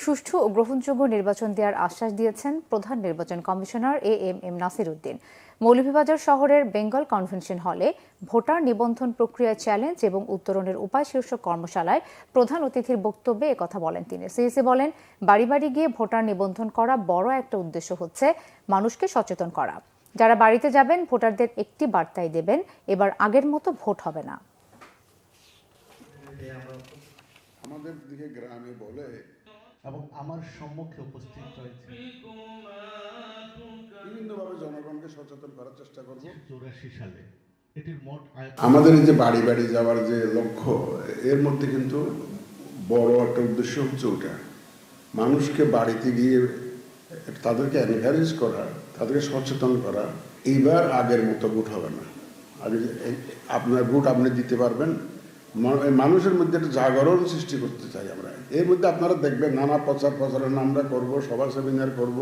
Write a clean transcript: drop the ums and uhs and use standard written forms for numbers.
সুষ্ঠু ও গ্রহণযোগ্য নির্বাচন দেওয়ার আশ্বাস দিয়েছেন প্রধান নির্বাচন কমিশনার এএমএম নাসির উদ্দিন। মৌলভীবাজার শহরের বেঙ্গল কনভেনশন হলে ভোটার নিবন্ধন প্রক্রিয়ায় চ্যালেঞ্জ এবং উত্তরণের উপায় শীর্ষক কর্মশালায় প্রধান অতিথির বক্তব্যে একথা বলেন তিনি। সিইসি বলেন, বাড়ি বাড়ি গিয়ে ভোটার নিবন্ধন করা বড় একটা উদ্দেশ্য হচ্ছে মানুষকে সচেতন করা। যারা বাড়িতে যাবেন ভোটারদের একটি বার্তাই দেবেন, এবার আগের মতো ভোট হবে না। আমাদের দিকে গ্রামে বলে এবং আমার সম্মুখে উপস্থিত রয়েছে বিভিন্নভাবে জনগণকে সচেতন করার চেষ্টা করব। 84 সালে এটির মোট আমাদের এই যে বাড়ি বাড়ি যাওয়ার যে লক্ষ্য, এর মধ্যে কিন্তু বড় একটা উদ্দেশ্য হচ্ছে ওটা, মানুষকে বাড়িতে গিয়ে তাদেরকে এনকারেজ করা, তাদেরকে সচেতন করা। এইবার আগের মতো ভোট হবে না। আগে আপনার ভোট আপনি দিতে পারবেন, মানুষের মধ্যে একটা জাগরণ সৃষ্টি করতে চাই আমরা। এর মধ্যে আপনারা দেখবেন নানা প্রচারের আমরা করব, সভা সেমিনার করব,